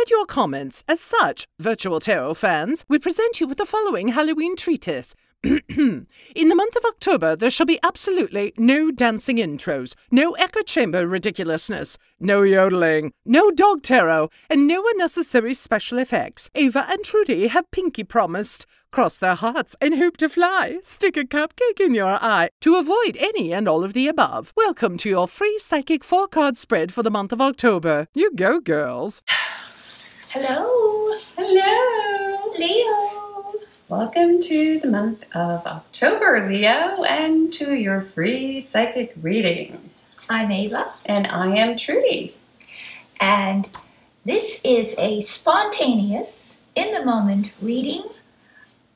read your comments. As such, virtual tarot fans, we present you with the following Halloween treatise. In the month of October, there shall be absolutely no dancing intros, no echo chamber ridiculousness, no yodeling, no dog tarot, and no unnecessary special effects. Ava and Trudy have pinky promised. Cross their hearts and hope to fly. Stick a cupcake in your eye to avoid any and all of the above. Welcome to your free psychic 4-card spread for the month of October. You go, girls. Hello. Hello. Leo. Welcome to the month of October, Leo, and to your free psychic reading. I'm Ava. And I am Trudy. And this is a spontaneous, in-the-moment reading.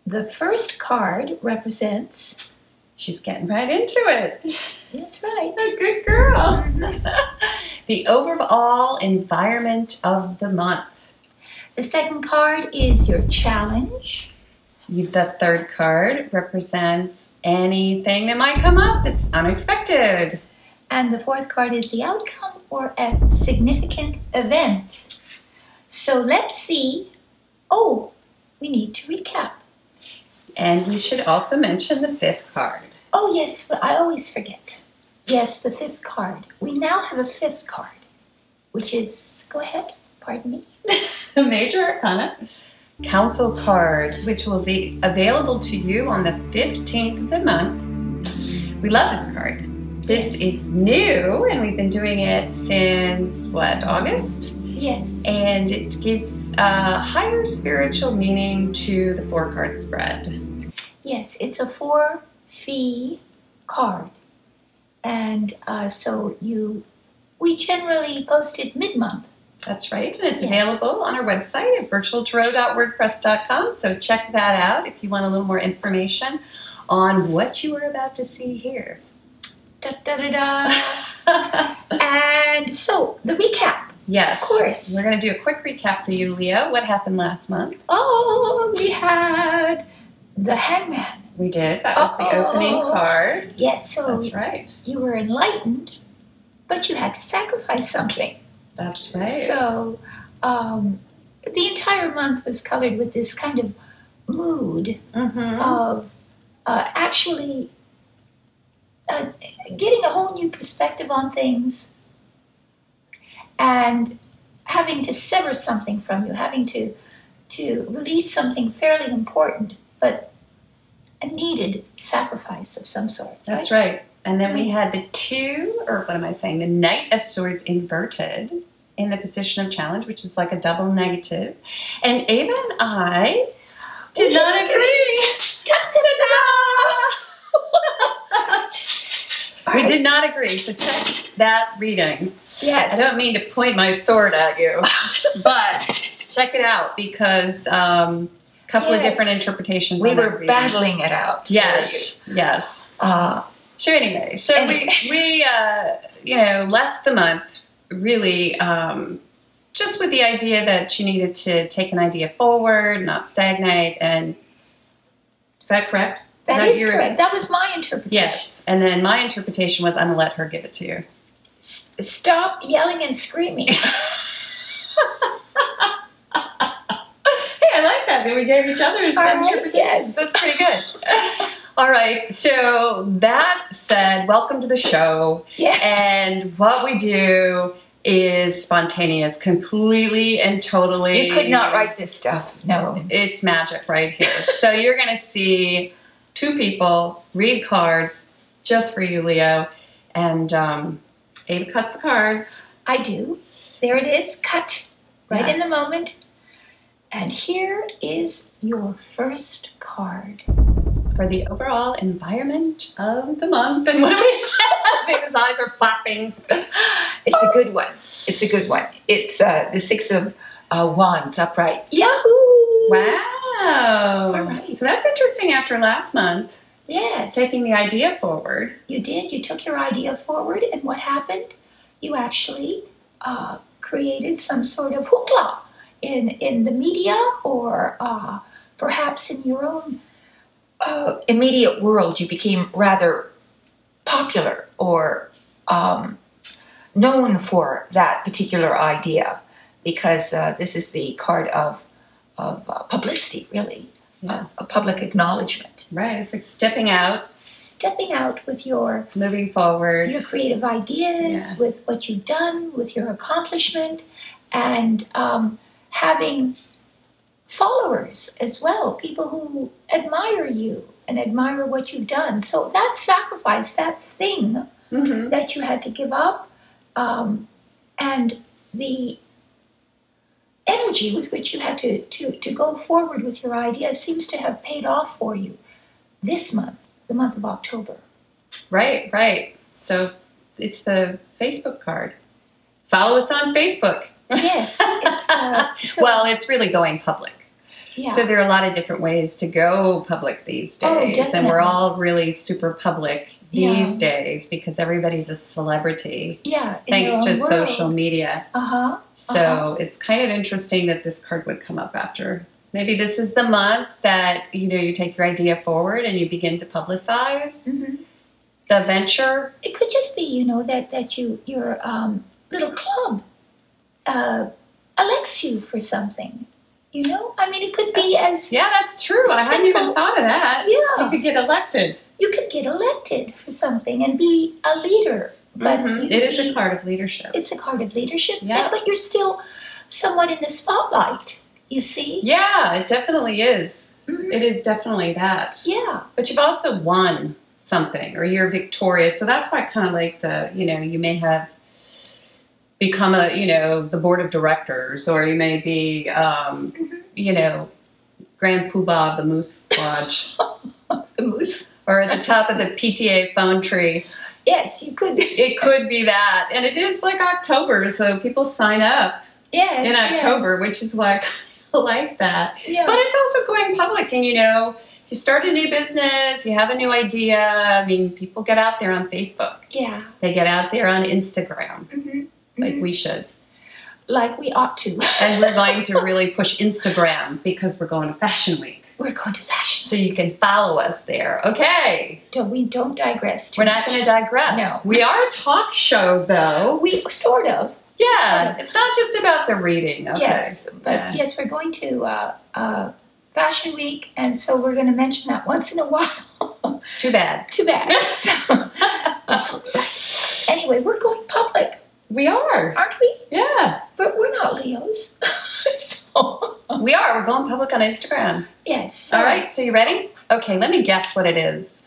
The first card represents... She's getting right into it. That's right. A good girl. The overall environment of the month. The second card is your challenge. The third card represents anything that might come up that's unexpected. And the fourth card is the outcome or a significant event. So let's see. Oh, we need to recap. And we should also mention the fifth card. Oh, yes, I always forget. Yes, the fifth card. We now have a fifth card, which is, go ahead, pardon me. The Major Arcana Council card, which will be available to you on the 15th of the month. We love this card. This is new, and we've been doing it since, what, August? Yes. And it gives a higher spiritual meaning to the 4-card spread. Yes, it's a 4-fee card. And so we generally post it mid-month. That's right, and it's available on our website at virtualtarot.wordpress.com, so check that out if you want a little more information on what you are about to see here. Da, da, da, da. And so, the recap. Yes. Of course. We're going to do a quick recap for you, Leo. What happened last month? Oh, we had the Hangman. We did. That was the opening card. Yes, so that's right. You were enlightened, but you had to sacrifice something. That's right. So, the entire month was colored with this kind of mood of actually getting a whole new perspective on things and having to sever something from you, having to release something fairly important, but a needed sacrifice of some sort. That's right. And then we had the Knight of Swords inverted in the position of challenge, which is like a double negative. And Ava and I did not agree. We did not agree, so check that reading. Yes. I don't mean to point my sword at you, but check it out because a couple of different interpretations. We were battling it out. Yes, yes. So anyway, we left the month really just with the idea that you needed to take an idea forward, not stagnate, and is that correct? That is correct. That was my interpretation. Yes, and then my interpretation was I'm going to let her give it to you. Stop yelling and screaming. Hey, I like that we gave each other interpretations. Yes. That's pretty good. All right, so that said, welcome to the show. Yes. And what we do is spontaneous, completely and totally. You could not write this stuff, no. It's magic right here. So you're going to see two people read cards just for you, Leo. And Ava cuts the cards. I do. There it is, cut right in Yes. the moment. And here is your first card. For the overall environment of the month. And what do we have? His eyes are flapping. It's a good one. It's a good one. It's the 6 of Wands upright. Yahoo! Wow. All right. So that's interesting after last month. Yes. Taking the idea forward. You did. You took your idea forward, and what happened? You actually created some sort of hoopla in the media or perhaps in your own Immediate world. You became rather popular or known for that particular idea. because this is the card of publicity, really, Yeah. a public acknowledgement. Right. It's like stepping out, with your moving forward. creative ideas, Yeah. with what you've done, with your accomplishment, and having followers as well, people who admire you and admire what you've done. So that sacrifice, that thing Mm-hmm. that you had to give up, and the energy with which you had to go forward with your idea seems to have paid off for you this month, the month of October. Right, right. So it's the Facebook card. Follow us on Facebook. Yes. It's, Well, it's really going public. yeah. So there are a lot of different ways to go public these Oh, days. And definitely. we're all really super public these Yeah. days because everybody's a celebrity yeah. in thanks your to own world. social media. Uh-huh. So it's kind of interesting that this card would come up after. Maybe this is the month that, you take your idea forward and you begin to publicize Mhm. the venture. It could just be, that your little club elects you for something. I mean, it could be as Yeah, that's true. I hadn't even Simple. thought of that. Yeah. You could get elected. you could get elected for something and be a leader. But Mhm. you It is be- a card of leadership. It's a card of leadership, Yeah. but you're still somewhat in the spotlight. You see? Yeah, it definitely is. Mhm. It is definitely that. Yeah. But you've also won something or you're victorious. So that's why I kind of like you may have become the board of directors, or you may be, Grand Poobah of the Moose Lodge, The moose. or at the top of the PTA phone tree. Yes, you could. It could be that. And it is like October, so people sign up Yes. in yes. October, which is why I kind of like that. Yeah. But it's also going public, and if you start a new business, you have a new idea. I mean, people get out there on Facebook. Yeah. They get out there on Instagram, Mm-hmm. like we should. Like we ought to. And we're going to really push Instagram because we're going to Fashion Week. We're going to fashion. So you can follow us there. Okay. We don't digress too We're not going to digress. No. We are a talk show, though. We sort of. Yeah. It's not just about the reading. Okay. Yes. But Yeah. yes, we're going to Fashion Week, and so we're going to mention that once in a while. Too bad. Too bad. I'm so excited. Anyway, we're going public, We are. aren't we? Yeah. But we're not Leos. So, We are. We're going public on Instagram. yes. All right. So you ready? Okay. Let me guess what it is.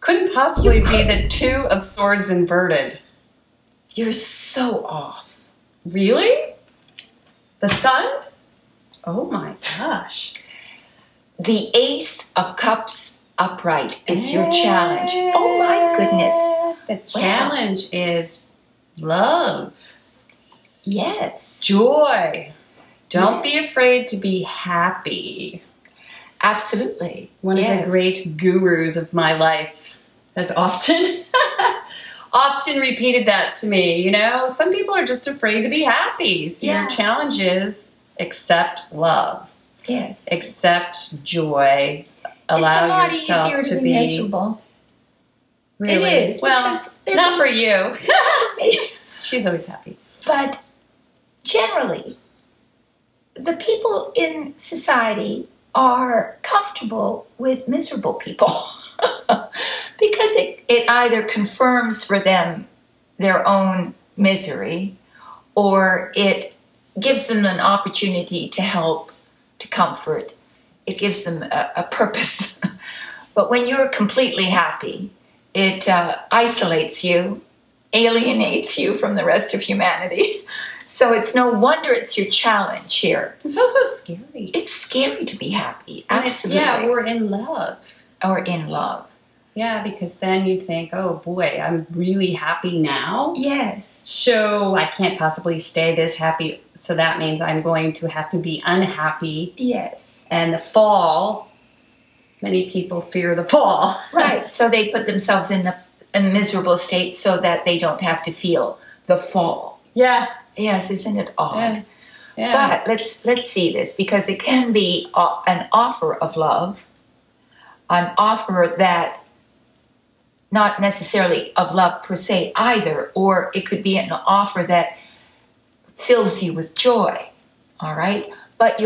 Couldn't possibly You be couldn't. the Two of Swords inverted. You're so off. Really? The Sun? Oh my gosh. The Ace of Cups upright is your challenge. Oh my goodness. The challenge is love, Yes. joy. Don't be afraid to be happy. Absolutely. One of the great gurus of my life has often repeated that to me. Some people are just afraid to be happy. So Yeah. your challenge is accept love, Yes. accept joy, It's a allow lot yourself easier to be be miserable. really. It is. Well, because there's not for you. a- She's always happy. But generally, the people in society are comfortable with miserable people Because it either confirms for them their own misery, or it gives them an opportunity to help, to comfort. It gives them a purpose. But when you're completely happy, it isolates you, alienates you from the rest of humanity. So it's no wonder it's your challenge here. It's also scary. It's scary to be happy. And Absolutely. yeah, we're in love. Or in love. Yeah, because then you think, oh boy, I'm really happy now. Yes. So I can't possibly stay this happy. So that means I'm going to have to be unhappy. Yes. And the fall, many people fear the fall. Right. So they put themselves in a miserable state so that they don't have to feel the fall. Yeah. Yes, isn't it odd? Yeah. But let's see this, because it can be an offer of love, an offer that not necessarily of love per se either, or it could be an offer that fills you with joy, all right? But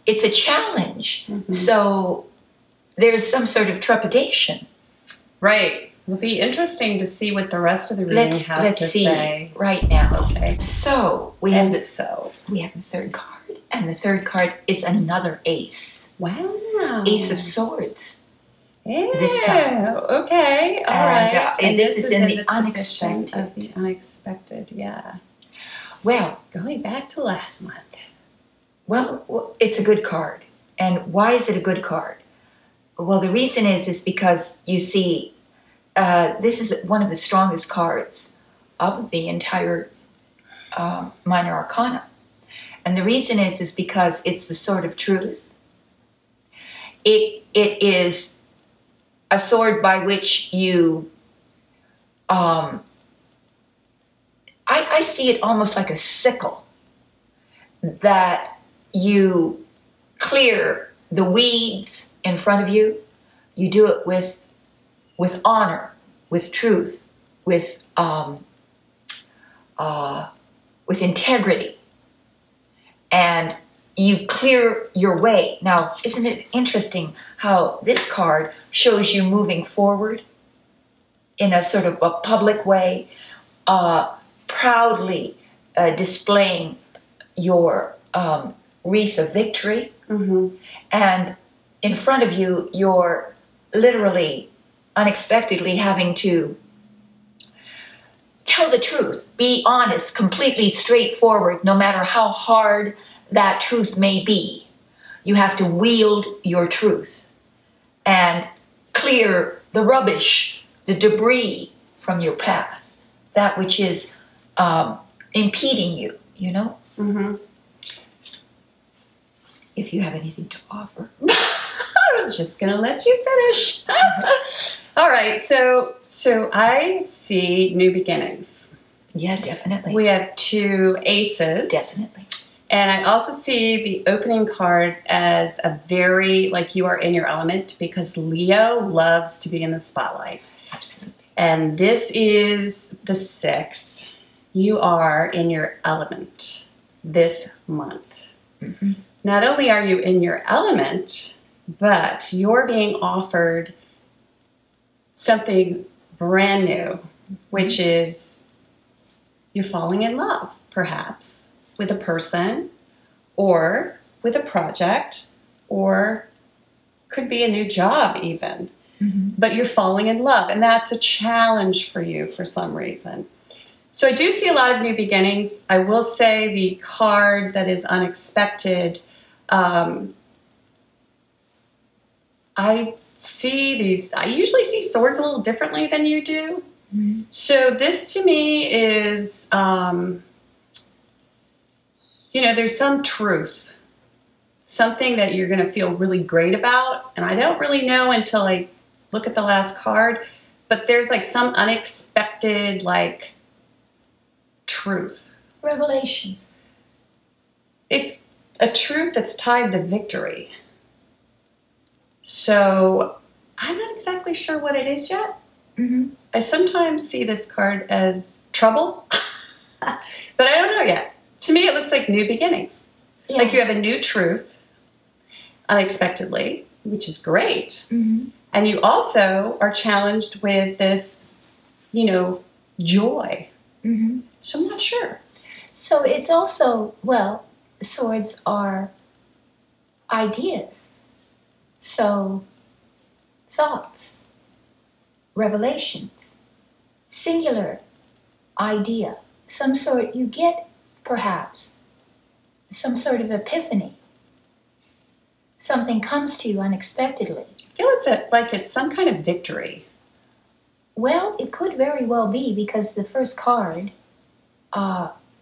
it's a challenge. So there's some sort of trepidation. Right. It'll be interesting to see what the rest of the reading has to say right now. Okay. So we have the third card, and the third card is another ace. Wow. Ace of Swords. Yeah. This time. Okay. All right. And this is in the position unexpected. of the unexpected. Yeah. Well, going back to last month. Well, it's a good card. And why is it a good card? Well, the reason is because you see, this is one of the strongest cards of the entire minor arcana. And the reason is because it's the sword of truth. It is a sword by which you, I see it almost like a sickle, that you clear the weeds in front of you. You do it with honor, with truth, with integrity, and you clear your way. Now, isn't it interesting how this card shows you moving forward in a sort of a public way, proudly displaying your wreath of victory, and in front of you, you're literally, unexpectedly having to tell the truth, be honest, completely straightforward, no matter how hard that truth may be. You have to wield your truth and clear the rubbish, the debris from your path, that which is impeding you, you know? If you have anything to offer. I was just going to let you finish. All right, so I see new beginnings. Yeah, definitely. We have two aces. Definitely. And I also see the opening card as a very, like, you are in your element, because Leo loves to be in the spotlight. Absolutely. And this is the 6. You are in your element this month. Not only are you in your element, but you're being offered something brand new, which is you're falling in love, perhaps, with a person or with a project, or could be a new job even. But you're falling in love, and that's a challenge for you for some reason. So I do see a lot of new beginnings. I will say the card that is unexpected, I usually see swords a little differently than you do. So this to me is, there's some truth, something that you're going to feel really great about. And I don't really know until I look at the last card, but there's like some unexpected, like, truth. Revelation. It's a truth that's tied to victory. So I'm not exactly sure what it is yet. I sometimes see this card as trouble, but I don't know yet. To me, it looks like new beginnings. Yeah. Like you have a new truth unexpectedly, which is great. And you also are challenged with this, joy. So I'm not sure. So it's also, swords are ideas. So thoughts, revelations, singular idea, some sort, you get perhaps some sort of epiphany. Something comes to you unexpectedly. I feel it's some kind of victory. Well, it could very well be, because the first card,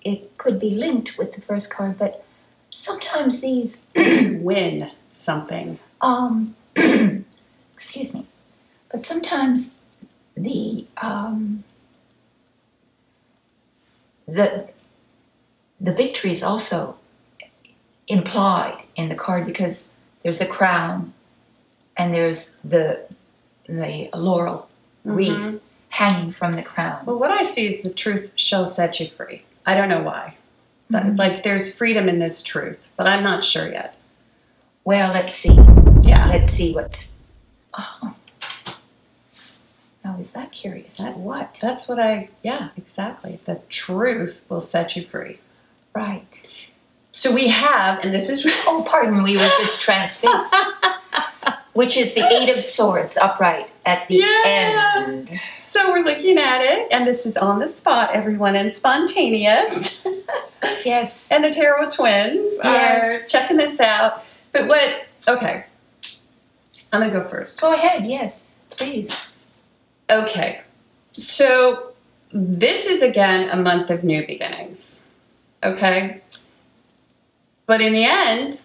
it could be linked with the first card, but sometimes these win something. Excuse me. But sometimes the victory is also implied in the card, because there's a crown and there's the laurel wreath hanging from the crown. Well, what I see is the truth shall set you free. I don't know why. But, like, there's freedom in this truth, but I'm not sure yet. Well, let's see. Yeah. Let's see what's... Oh. Now, is that curious? What? That's what yeah, exactly. The truth will set you free. Right. So we have, and this is... Oh, pardon, we were just transfixed. Which is the Eight of Swords upright at the end. So we're looking at it, and this is on the spot, everyone, and spontaneous. Yes. And the Tarot Twins are checking this out. But okay. I'm going to go first. Go ahead, yes, please. Okay. So this is, again, a month of new beginnings. Okay? But in the end,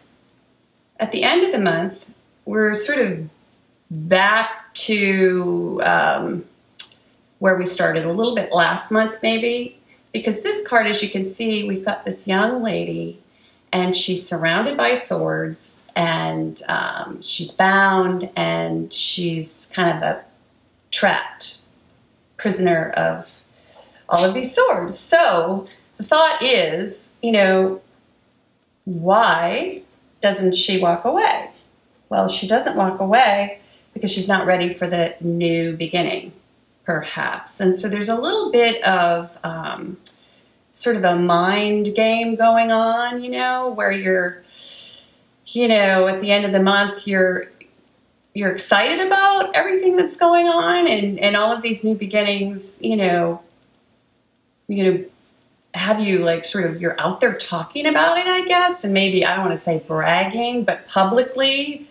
at the end of the month, we're sort of back to where we started a little bit last month, maybe. Because this card, as you can see, we've got this young lady, and she's surrounded by swords, and she's bound, and she's kind of a trapped prisoner of all of these swords. So the thought is, you know, why doesn't she walk away? Well, she doesn't walk away because she's not ready for the new beginning, perhaps. And so there's a little bit of sort of a mind game going on, you know, where you're, you know, at the end of the month, you're excited about everything that's going on and all of these new beginnings, you know, have you like sort of, you're out there talking about it, I guess, and maybe, I don't want to say bragging, but publicly,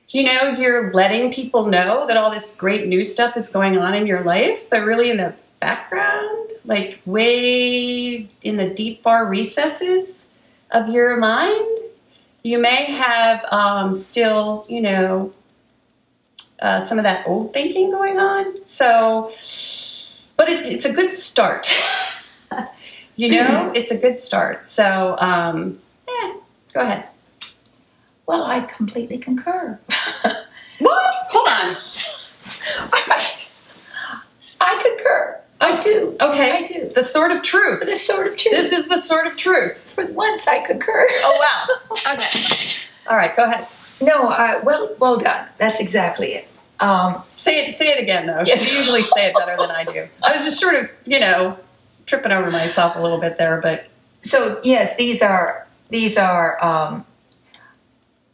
you know, you're letting people know that all this great new stuff is going on in your life, but really in the background, like way in the deep, far recesses of your mind, you may have still, you know, some of that old thinking going on. So, but it's a good start. You know, it's a good start. So, go ahead. Well, I completely concur. What? Hold on. All right. I concur. I do. Okay. I do. The sword of truth. The sword of truth. This is the sword of truth. For once, I concur. Oh, wow. Okay. All right, go ahead. No, well done. That's exactly it. Say it again, though. Yes. You usually say it better than I do. I was just sort of, you know, tripping over myself a little bit there, but... So, yes, these are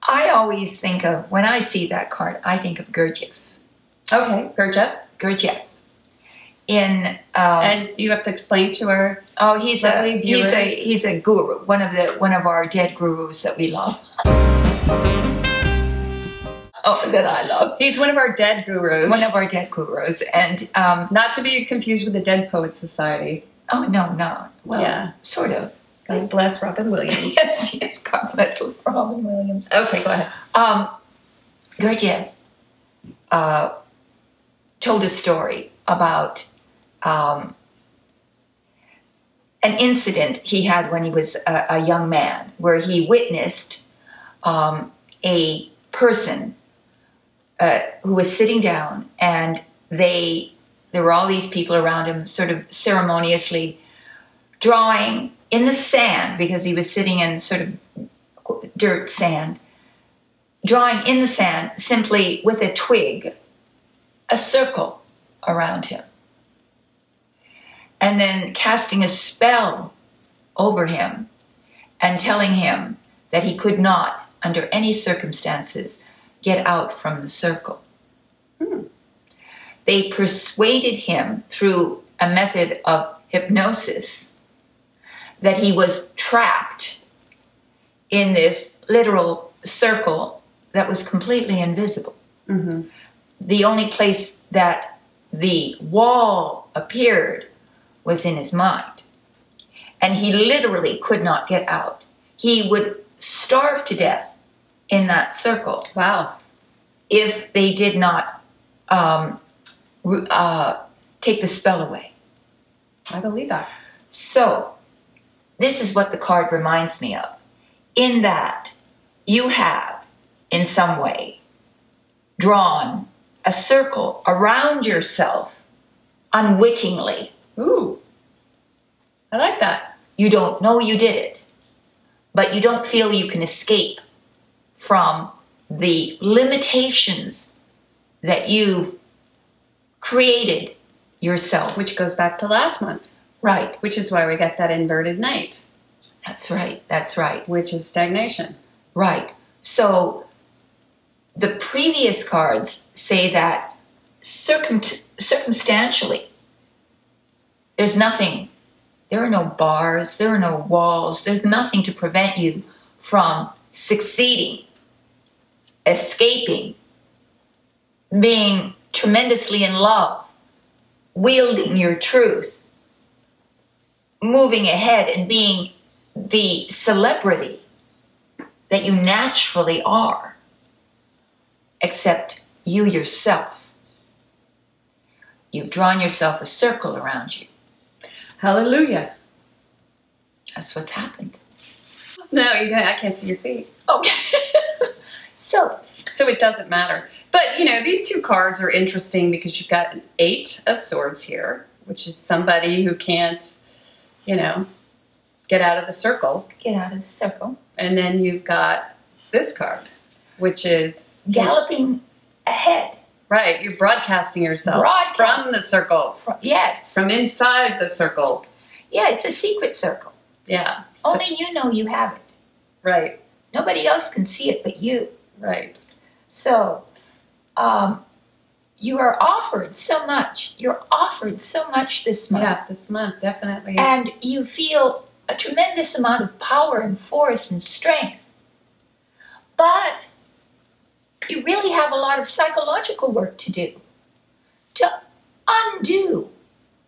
I always think of, when I see that card, I think of Gurdjieff. Okay, Gurdjieff. And you have to explain to our he's lovely viewers. He's a guru, one of our dead gurus that we love. That I love. He's one of our dead gurus. One of our dead gurus, and not to be confused with the Dead Poets Society. Oh no. Well, yeah, sort of. God bless Robin Williams. yes, God bless Robin Williams. Okay, go ahead. Gurdjieff told a story about an incident he had when he was a young man, where he witnessed a person who was sitting down, and there were all these people around him, sort of ceremoniously drawing in the sand, because he was sitting in sort of dirt sand, drawing in the sand simply with a twig, a circle around him, and then casting a spell over him and telling him that he could not, under any circumstances, get out from the circle. They persuaded him through a method of hypnosis that he was trapped in this literal circle that was completely invisible. Mm-hmm. The only place that the wall appeared was in his mind. And he literally could not get out. He would starve to death in that circle. Wow. If they did not take the spell away. I believe that. So, this is what the card reminds me of. In that, you have, in some way, drawn a circle around yourself unwittingly. Ooh. I like that. You don't know you did it, but you don't feel you can escape from the limitations that you've created yourself. Which goes back to last month. Right. Which is why we got that inverted knight. That's right. That's right. Which is stagnation. Right. So the previous cards say that circumstantially, there's nothing. There are no bars. There are no walls. There's nothing to prevent you from succeeding, escaping, being tremendously in love, wielding your truth, moving ahead and being the celebrity that you naturally are, except you yourself. You've drawn yourself a circle around you. Hallelujah. That's what's happened. No, you don't. I can't see your feet. Okay. So it doesn't matter. But, you know, these two cards are interesting because you've got an 8 of Swords here, which is somebody who can't, you know, get out of the circle. Get out of the circle. And then you've got this card, which is galloping ahead. Right, you're broadcasting yourself from the circle. Yes. From inside the circle. Yeah, it's a secret circle. Yeah. Only you know you have it. Right. Nobody else can see it but you. Right. So, you are offered so much. You're offered so much this month. Yeah, this month, definitely. And you feel a tremendous amount of power and force and strength. But you really have a lot of psychological work to do to undo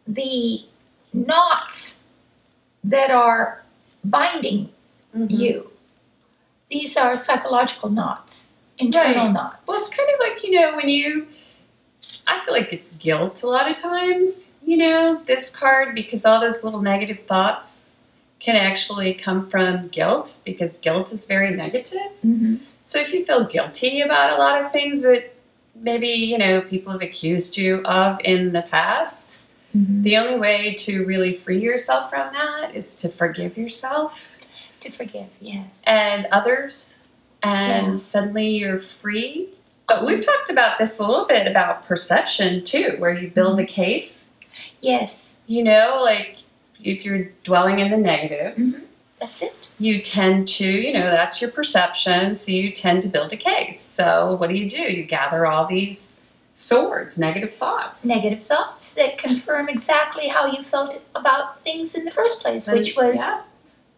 the knots that are binding you. These are psychological knots, internal knots. Well, it's kind of like, you know, when you, I feel like it's guilt a lot of times, you know, this card, because all those little negative thoughts can actually come from guilt, because guilt is very negative. So if you feel guilty about a lot of things that maybe, you know, people have accused you of in the past, the only way to really free yourself from that is to forgive yourself. To forgive, yes. And others. And suddenly you're free. But we've talked about this a little bit about perception too, where you build a case. Yes. You know, like if you're dwelling in the negative. That's it. You tend to, you know, that's your perception, so you tend to build a case. So what do? You gather all these swords, negative thoughts. Negative thoughts that confirm exactly how you felt about things in the first place, which was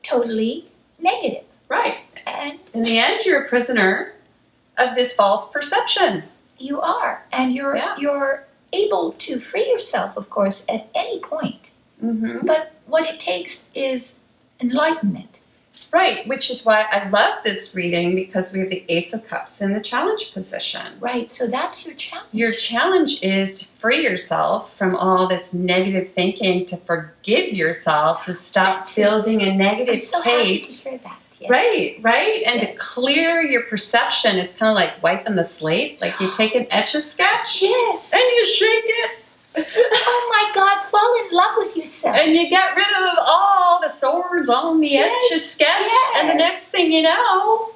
totally negative. Right. And in the end, you're a prisoner of this false perception. You are. And you're able to free yourself, of course, at any point. But what it takes is enlightenment. Right, which is why I love this reading, because we have the Ace of Cups in the challenge position. Right, so that's your challenge. Your challenge is to free yourself from all this negative thinking, to forgive yourself, to stop building a negative case. Happy to hear that. Yes. Right, and to clear your perception. It's kind of like wiping the slate, like you take an Etch-a-Sketch and you shrink it. Oh my God, fall in love with yourself. And you get rid of all the swords on the Etch-a-Sketch, and the next thing you know,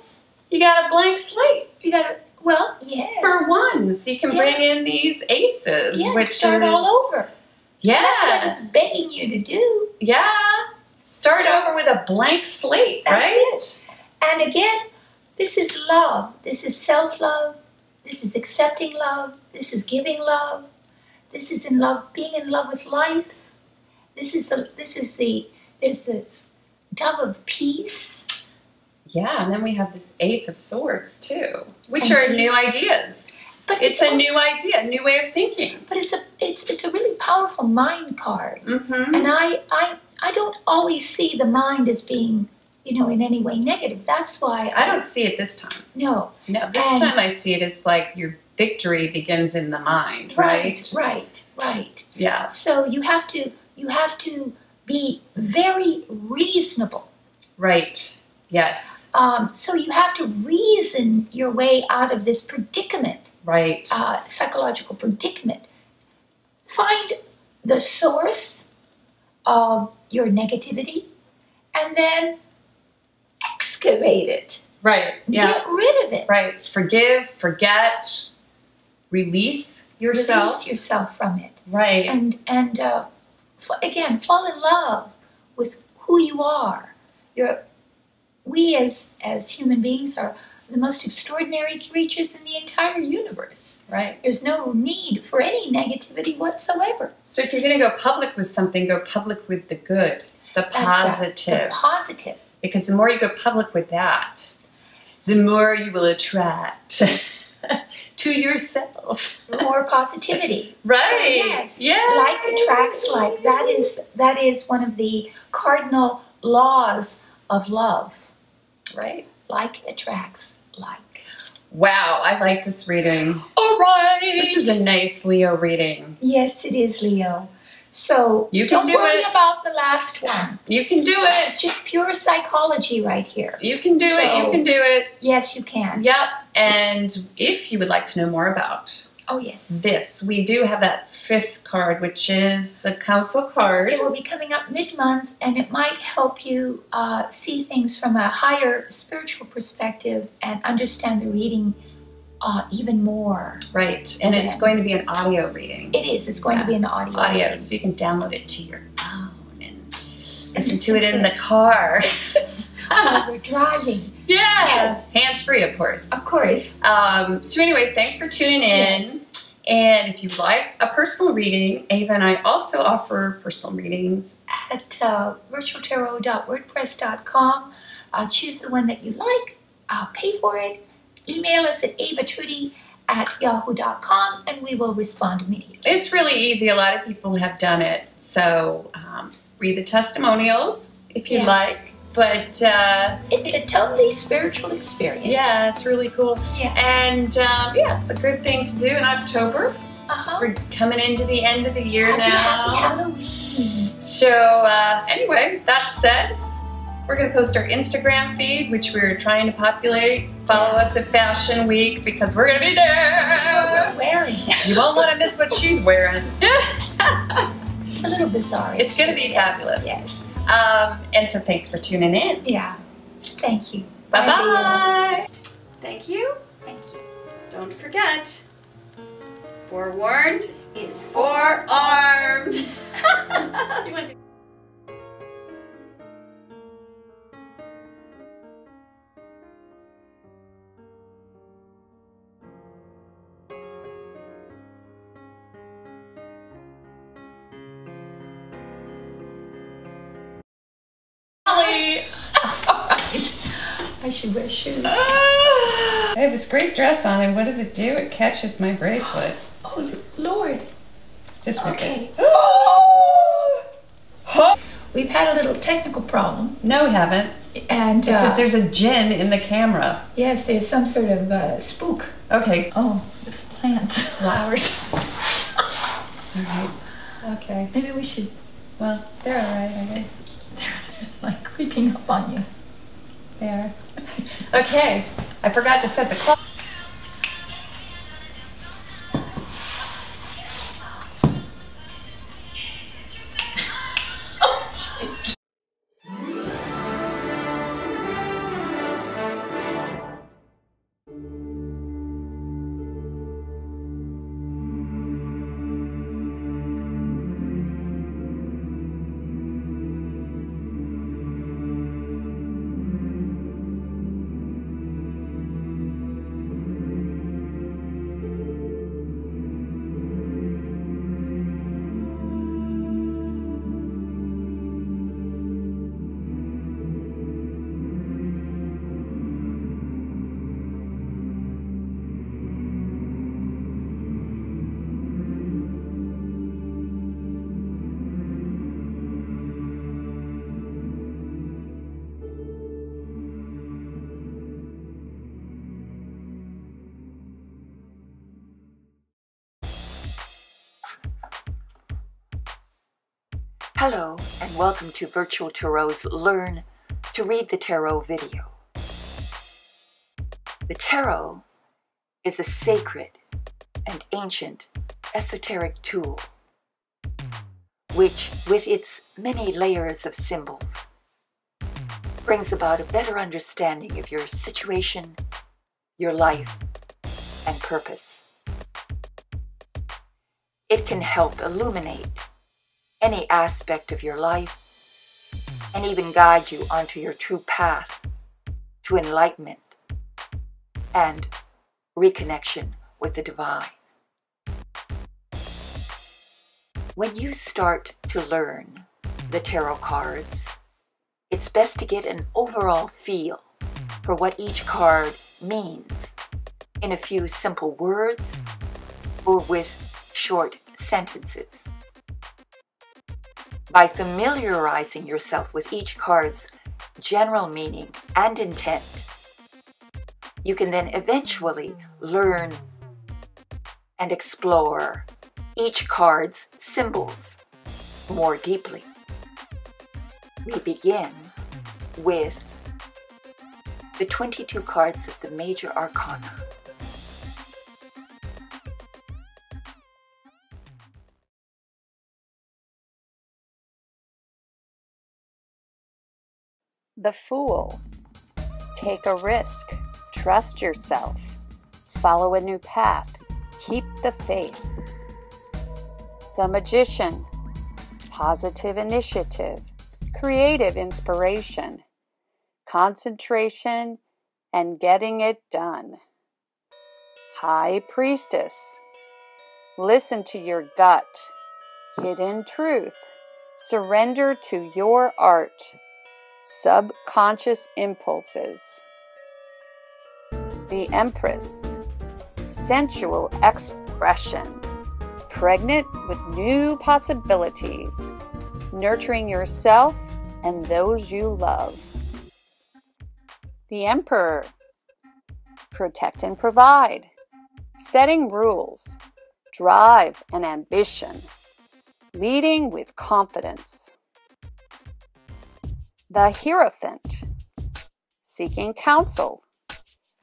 you got a blank slate. You got a, for ones, you can bring in these aces, which start all over. Yeah. That's what it's begging you to do. Yeah. Start over with a blank slate, right? That's it. And again, this is love. This is self-love. This is accepting love. This is giving love. This is in love, being in love with life. There's the dove of peace. Yeah, and then we have this Ace of Swords too, which are new ideas. But it's a new idea, a new way of thinking. But it's a really powerful mind card. And I don't always see the mind as being, you know, in any way negative. That's why I don't see it this time. No. This time I see it as like your victory begins in the mind, right? Right. Yeah. So you have to be very reasonable. Right. Yes. So you have to reason your way out of this predicament. Right. Psychological predicament. Find the source your negativity and then excavate it. Right. Yeah. Get rid of it. Right. Forgive, forget, release yourself. Release yourself from it. Right. And again, fall in love with who you are. We as human beings are the most extraordinary creatures in the entire universe. Right. There's no need for any negativity whatsoever. So if you're going to go public with something, go public with the good, the positive. Right. The positive. Because the more you go public with that, the more you will attract to yourself. More positivity. Right. So yes. Like attracts like. That is one of the cardinal laws of love. Right. Like attracts like. Wow, I like this reading. All right. This is a nice Leo reading. Yes, it is, Leo. So you can don't worry about the last one. You can do it. It's just pure psychology right here. You can do it. You can do it. Yes, you can. Yep. And if you would like to know more about this, we do have that 5th card, which is the Council card. It will be coming up mid-month, and it might help you see things from a higher spiritual perspective and understand the reading even more. Right. And it's going to be an audio reading. It is. It's going to be an audio reading. So you can download it to your phone and listen to it in the car. While we're driving. Yes. Hands-free, of course. Of course. So anyway, thanks for tuning in. Yes. And if you'd like a personal reading, Ava and I also offer personal readings at virtualtarot.wordpress.com. Choose the one that you like. Pay for it. Email us at avatrudy@yahoo.com and we will respond immediately. It's really easy. A lot of people have done it. So read the testimonials if you'd like. But it's a totally spiritual experience. Yeah, it's really cool. Yeah. And yeah, it's a good thing to do in October. We're coming into the end of the year now. Happy Halloween. So anyway, that said, we're going to post our Instagram feed, which we're trying to populate. Follow us at Fashion Week because we're going to be there. What we're wearing. You won't want to miss what she's wearing. It's a little bizarre. It's going to be fabulous. Yes. And so thanks for tuning in. Yeah. Thank you. Bye-bye. Thank you. Thank you. Don't forget, forewarned is forearmed. You went to That's all right. I should wear shoes. I have this great dress on, and what does it do? It catches my bracelet. Oh, Lord. Just okay. Oh. We've had a little technical problem. No, we haven't. And there's a djinn in the camera. Yes, there's some sort of spook. Okay. Oh, the plants. Flowers. All right. Okay. Maybe we should. Well, they're all right, I guess. They're like creeping up on you. They are. Okay. I forgot to set the clock. Hello and welcome to Virtual Tarot's Learn to Read the Tarot video. The tarot is a sacred and ancient esoteric tool which, with its many layers of symbols, brings about a better understanding of your situation, your life, and purpose. It can help illuminate any aspect of your life and even guide you onto your true path to enlightenment and reconnection with the divine. When you start to learn the tarot cards, it's best to get an overall feel for what each card means in a few simple words or with short sentences. By familiarizing yourself with each card's general meaning and intent, you can then eventually learn and explore each card's symbols more deeply. We begin with the 22 cards of the Major Arcana. The Fool. Take a risk. Trust yourself. Follow a new path. Keep the faith. The Magician. Positive initiative. Creative inspiration. Concentration and getting it done. High Priestess. Listen to your gut. Hidden truth. Surrender to your art. Subconscious impulses. The Empress. Sensual expression. Pregnant with new possibilities. Nurturing yourself and those you love. The Emperor. Protect and provide. Setting rules. Drive and ambition. Leading with confidence. The Hierophant. Seeking counsel.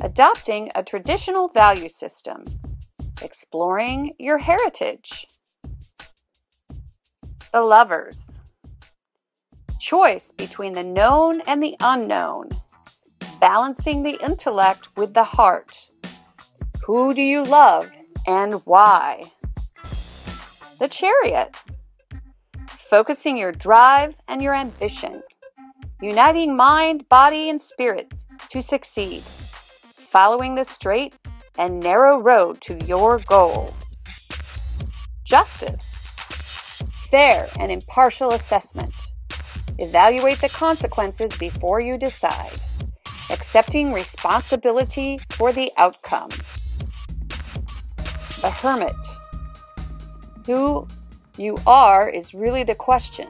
Adopting a traditional value system. Exploring your heritage. The Lovers. Choice between the known and the unknown. Balancing the intellect with the heart. Who do you love and why? The Chariot. Focusing your drive and your ambition. Uniting mind, body, and spirit to succeed. Following the straight and narrow road to your goal. Justice. Fair and impartial assessment. Evaluate the consequences before you decide. Accepting responsibility for the outcome. The Hermit. Who you are is really the question.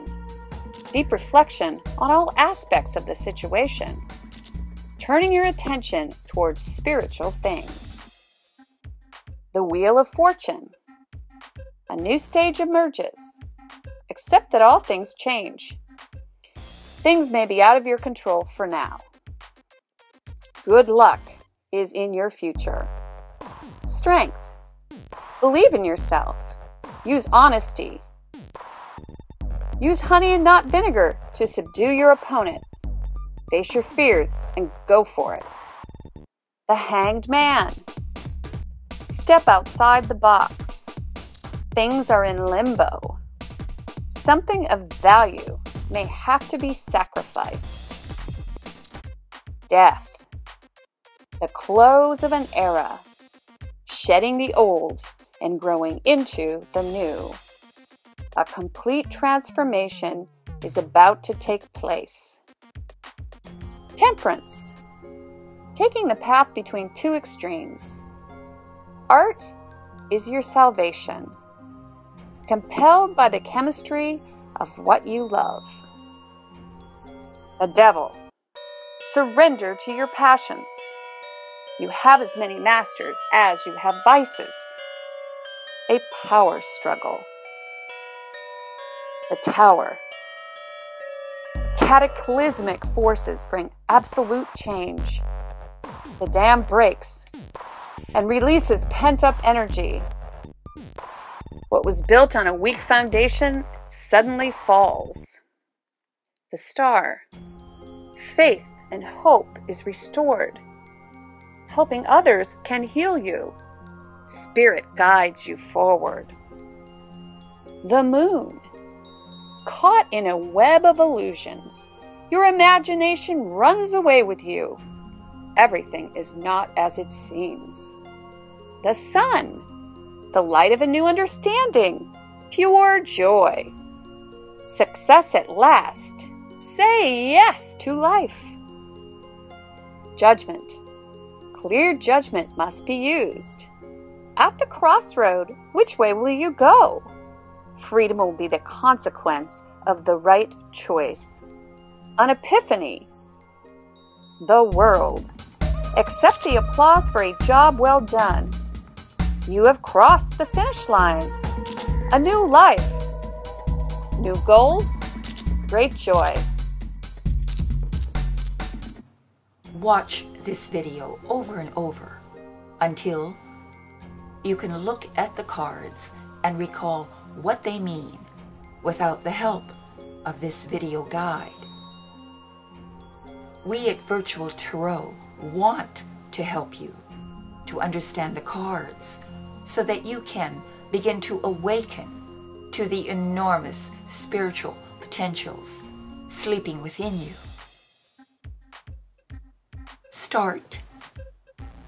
Deep reflection on all aspects of the situation. Turning your attention towards spiritual things. The Wheel of Fortune. A new stage emerges. Accept that all things change. Things may be out of your control for now. Good luck is in your future. Strength. Believe in yourself. Use honesty. Use honey and not vinegar to subdue your opponent. Face your fears and go for it. The Hanged Man. Step outside the box. Things are in limbo. Something of value may have to be sacrificed. Death. The close of an era. Shedding the old and growing into the new. A complete transformation is about to take place. Temperance. Taking the path between two extremes. Art is your salvation. Compelled by the chemistry of what you love. The Devil. Surrender to your passions. You have as many masters as you have vices. A power struggle. The Tower. Cataclysmic forces bring absolute change. The dam breaks and releases pent-up energy. What was built on a weak foundation suddenly falls. The star. Faith and hope is restored. Helping others can heal you. Spirit guides you forward. The moon. Caught in a web of illusions, your imagination runs away with you. Everything is not as it seems. The sun. The light of a new understanding. Pure joy. Success at last. Say yes to life. Judgment. Clear judgment must be used. At the crossroad, which way will you go? Freedom will be the consequence of the right choice. An epiphany. The world. Accept the applause for a job well done. You have crossed the finish line. A new life. New goals. Great joy. Watch this video over and over until you can look at the cards and recall what they mean without the help of this video guide. We at Virtual Tarot want to help you to understand the cards so that you can begin to awaken to the enormous spiritual potentials sleeping within you. Start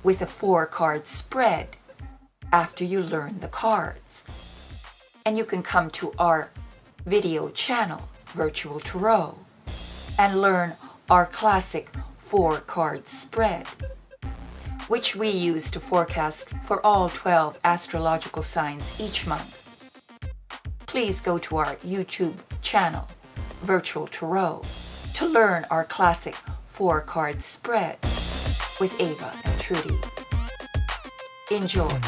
with a 4-card spread after you learn the cards. And you can come to our video channel, Virtual Tarot, and learn our classic 4-card spread, which we use to forecast for all 12 astrological signs each month. Please go to our YouTube channel, Virtual Tarot, to learn our classic 4-card spread with Ava and Trudy. Enjoy.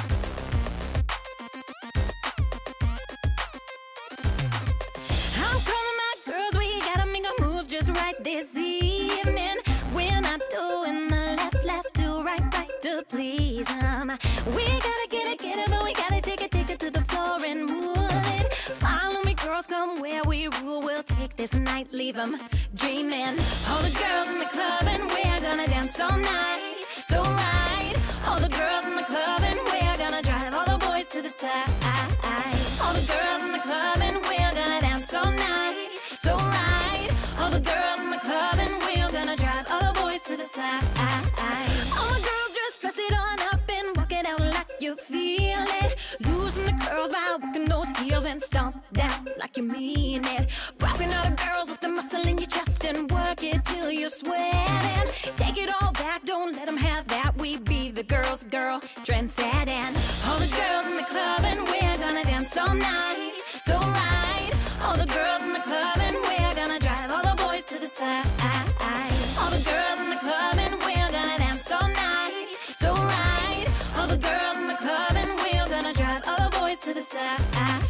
This evening, we're not doing the left to right to please them. We gotta get it, but we gotta take it to the floor and move it. Follow me, girls, come where we rule. We'll take this night, leave them dreaming. All the girls in the club and we're gonna dance all night. So right, all the girls in the club and we're gonna drive all the boys to the side. All the girls in the club and we're gonna dance all night. So right, all the girls in the club and we're gonna drive all the boys to the side. All the girls just dress it on up and walk it out like you feel it. Loosen the curls by working those heels and stomp down like you mean it. Rocking all the girls with the muscle in your chest and work it till you're sweating. Take it all back, don't let them have that. We be the girls' girl, trendsetting. All the girls in the club and we're gonna dance all night. So right, all the girls in the club and we're gonna drive all the boys to the side. All the girls in the club and we're gonna dance all night. So right, all the girls in the club and we're gonna drive all the boys to the side. Come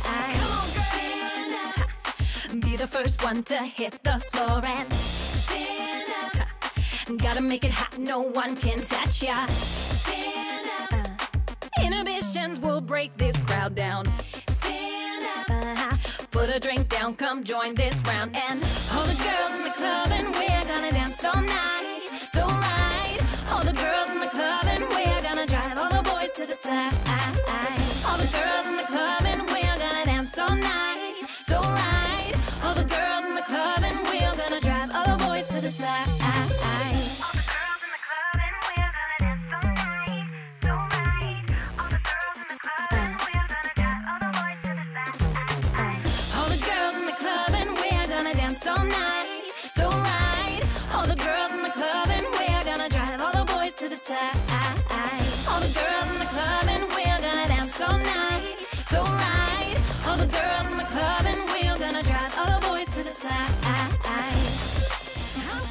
on, stand up. Be the first one to hit the floor and stand up. Gotta make it hot, no one can touch ya. Stand up. Inhibitions will break this crowd down. Stand up. Put a drink down, come join this round. And all the girls in the club and we're gonna dance all night. So right, all the girls in the club and we're gonna drive all the boys to the side. All the girls in the club and we're gonna dance all night. So right, all the girls in the club and we're gonna drive all the boys to the side. All the girls in the club and we're gonna dance all night. So right, all the girls in the club and we're gonna drive all the boys to the side. All the girls in the club and we're gonna dance all night. So right, all the girls in the club and we're gonna drive all the boys to the side. All the girls in the club and we're gonna dance all night. So right, all the girls in the club and we're gonna drive all the boys to the side. I'm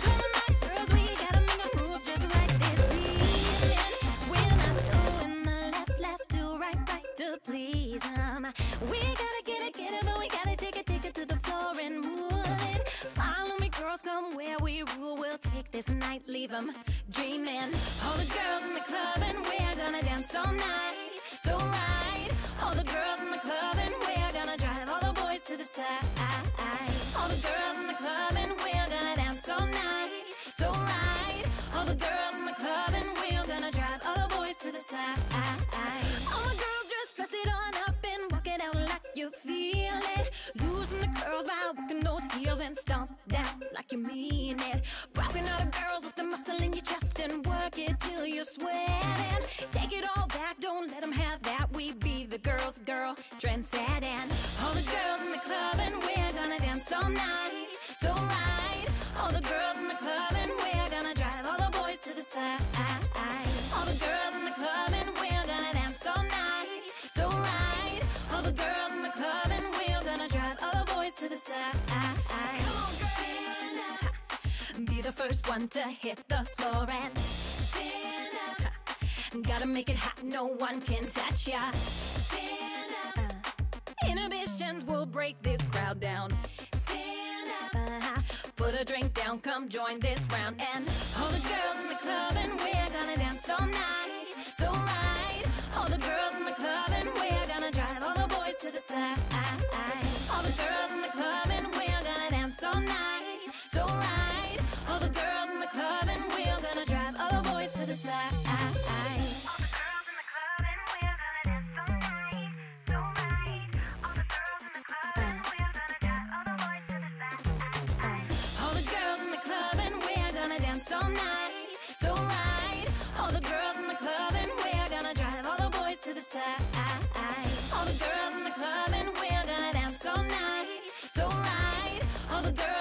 calling my girls, we gotta make a move just right this evening. We're not doing the left to right to please them. We gotta get it, but we gotta take it to the floor and move it. Follow me, girls, come where we rule. We'll take this night, leave them dreaming. All the girls in the club and we're gonna dance all night. So right, all the girls in the club and we're gonna drive all the boys to the side. All the girls in the club and we're gonna dance all night. So right, all the girls in the club and we're gonna drive all the boys to the side. All my girls just dress it on up and walk it out like you feel it. Losing the curls by working those heels and stomp down like you mean it. Rocking all the girls with the muscle in your chest and work it till you're sweating. Take it all back, don't let them have that. We be the girls' girl, trendsetting. All the girls in the club and we're gonna dance all night. So right, all the girls in the club and we're gonna drive all the boys to the side. All the girls in the club and we're gonna dance all night. So right, all the girls in the club and we're gonna drive all the boys to the side. Come on, stand up. Be the first one to hit the floor and stand up. Gotta make it hot, no one can touch ya. Stand up. Inhibitions will break this crowd down. Stand up. Put a drink down, come join this round. And all the girls in the club and we're gonna dance all night. So right, all the girls in the club and we're gonna drive all the boys to the side. All the girls in the club and we're gonna dance all night. So right, all the girls in the club and we're gonna drive all the boys to the side. All the girls in the club and we're gonna dance all night. So right, all the girls in the club and we're gonna drive all the boys to the side. All the girls in the club and we're gonna dance all night. So right, all the girls in the club and we're gonna drive all the boys to the side. All the girls in the club and we're gonna dance all night. So right, all the girls